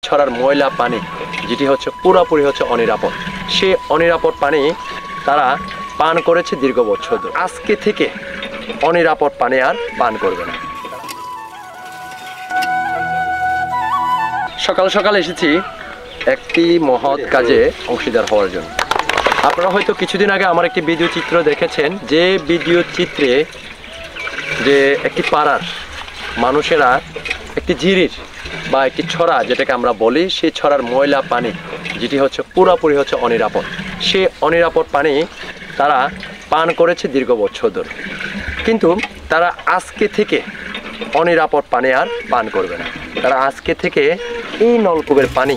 ছড়ার ময়লা পানি যেটি হচ্ছে পুরোপুরি হচ্ছে অনিরাপদ, সে অনিরাপদ পানি তারা পান করেছে দীর্ঘ বছর ধরে। আজকে থেকে অনিরাপদ পানি আর পান করবে না। সকাল সকাল এসেছি একটি মহৎ কাজে অংশীদার হওয়ার জন্য। আপনারা হয়তো কিছুদিন আগে আমার একটি ভিডিও চিত্র দেখেছেন, যে ভিডিও চিত্রে যে একটি পাড়ার মানুষেরা একটি ঝিরির বা একটি ছড়া যেটাকে আমরা বলি, সেই ছড়ার ময়লা পানি যেটি হচ্ছে পুরোপুরি হচ্ছে অনিরাপদ, সে অনিরাপদ পানি তারা পান করেছে দীর্ঘ বছর ধরে। কিন্তু তারা আজকে থেকে অনিরাপদ পানি আর পান করবে না, তারা আজকে থেকে এই নলকূপের পানি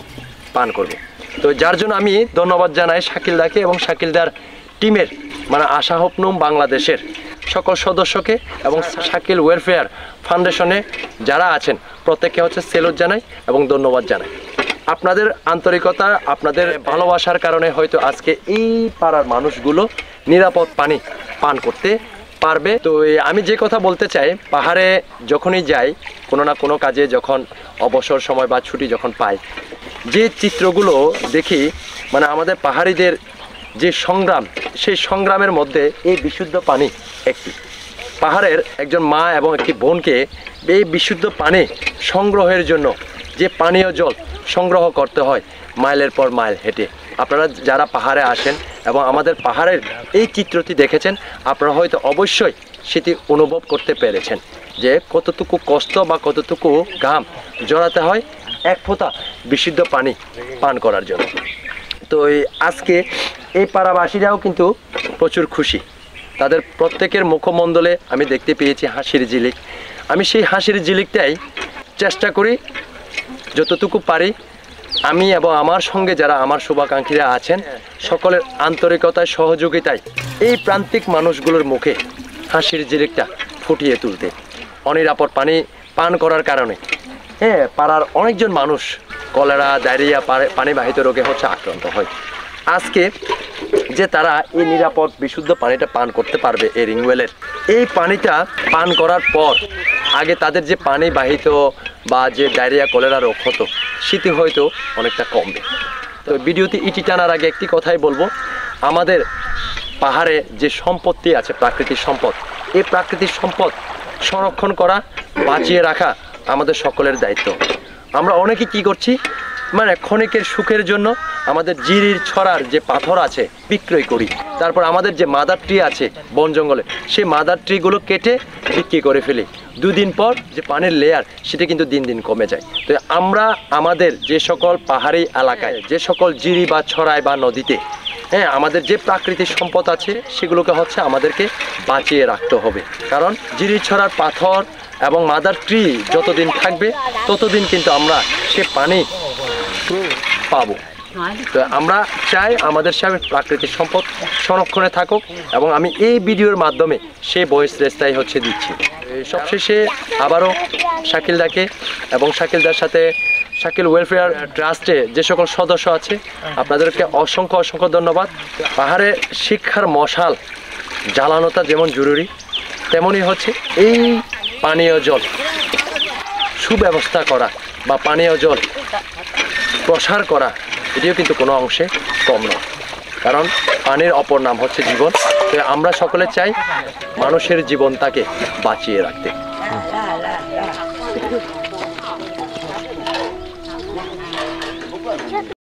পান করবে। তো যার জন্য আমি ধন্যবাদ জানাই শাকিলদাকে এবং শাকিলদার টিমের মানে আশা হোপনুম বাংলাদেশের সকল সদস্যকে এবং শাকিল ওয়েলফেয়ার ফাউন্ডেশনে যারা আছেন প্রত্যেককে হচ্ছে সেলুট জানাই এবং ধন্যবাদ জানাই। আপনাদের আন্তরিকতা, আপনাদের ভালোবাসার কারণে হয়তো আজকে এই পাড়ার মানুষগুলো নিরাপদ পানি পান করতে পারবে। তো আমি যে কথা বলতে চাই, পাহাড়ে যখনই যাই কোনো না কোনো কাজে, যখন অবসর সময় বা ছুটি যখন পাই, যে চিত্রগুলো দেখি মানে আমাদের পাহাড়িদের যে সংগ্রাম, সেই সংগ্রামের মধ্যে এই বিশুদ্ধ পানি একটি। পাহাড়ের একজন মা এবং একটি বোনকে এই বিশুদ্ধ পানি সংগ্রহের জন্য যে পানীয় জল সংগ্রহ করতে হয় মাইলের পর মাইল হেঁটে। আপনারা যারা পাহাড়ে আসেন এবং আমাদের পাহাড়ের এই চিত্রটি দেখেছেন, আপনারা হয়তো অবশ্যই সেটি অনুভব করতে পেরেছেন যে কতটুকু কষ্ট বা কতটুকু ঘাম জড়াতে হয় এক ফোঁটা বিশুদ্ধ পানি পান করার জন্য। তো আজকে এই পাড়াবাসীরাও কিন্তু প্রচুর খুশি। তাদের প্রত্যেকের মুখমণ্ডলে আমি দেখতে পেয়েছি হাসির ঝিলিক। আমি সেই হাসির ঝিলিকটাই চেষ্টা করি যতটুকু পারি, আমি এবং আমার সঙ্গে যারা আমার শুভাকাঙ্ক্ষীরা আছেন সকলের আন্তরিকতায় সহযোগিতায় এই প্রান্তিক মানুষগুলোর মুখে হাসির ঝিলিকটা ফুটিয়ে তুলতে। অনিরাপদ পানি পান করার কারণে পাড়ার অনেকজন মানুষ কলেরা, ডায়রিয়া, পানিবাহিত রোগে হচ্ছে আক্রান্ত হয়। আজকে যে তারা এই নিরাপদ বিশুদ্ধ পানিটা পান করতে পারবে এই রিংওয়েলের, এই পানিটা পান করার পর আগে তাদের যে পানিবাহিত বা যে ডায়রিয়া, কলেরা রোগ হতো সেটি হয়তো অনেকটা কমবে। তো ভিডিওতে ইটি টানার আগে একটি কথাই বলবো, আমাদের পাহাড়ে যে সম্পত্তি আছে, প্রাকৃতিক সম্পদ, এই প্রাকৃতিক সম্পদ সংরক্ষণ করা, বাঁচিয়ে রাখা আমাদের সকলের দায়িত্ব। আমরা অনেকে কি করছি, মানে ক্ষণিকের সুখের জন্য আমাদের জিরির ছড়ার যে পাথর আছে বিক্রয় করি, তারপর আমাদের যে মাদার ট্রি আছে বন জঙ্গলে, সেই মাদার ট্রিগুলো কেটে বিক্রি করে ফেলি। দুদিন পর যে পানির লেয়ার সেটা কিন্তু দিন দিন কমে যায়। তো আমরা আমাদের যে সকল পাহাড়ি এলাকায়, যে সকল জিরি বা ছড়ায় বা নদীতে আমাদের যে প্রাকৃতিক সম্পদ আছে সেগুলোকে হচ্ছে আমাদেরকে বাঁচিয়ে রাখতে হবে। কারণ জিরি ছড়ার পাথর এবং মাদার ট্রি যতদিন থাকবে ততদিন কিন্তু আমরা সে পানি পাবো। তো আমরা চাই আমাদের সামনে প্রাকৃতিক সম্পদ সংরক্ষণে থাকুক এবং আমি এই ভিডিওর মাধ্যমে সেই ভয়েস রেসটাই হচ্ছে দিচ্ছি। সবশেষে আবারও শাকিলদাকে এবং শাকিলদার সাথে শাকিল ওয়েলফেয়ার ট্রাস্টে যে সকল সদস্য আছে আপনাদেরকে অসংখ্য অসংখ্য ধন্যবাদ। পাহাড়ে শিক্ষার মশাল জ্বালানোটা যেমন জরুরি, তেমনই হচ্ছে এই পানীয় জল সুব্যবস্থা করা বা পানীয় জল প্রসার করা, এটিও কিন্তু কোনো অংশে কম নয়। কারণ পানির অপর নাম হচ্ছে জীবন। তো আমরা সকলে চাই মানুষের জীবনটাকে বাঁচিয়ে রাখতে।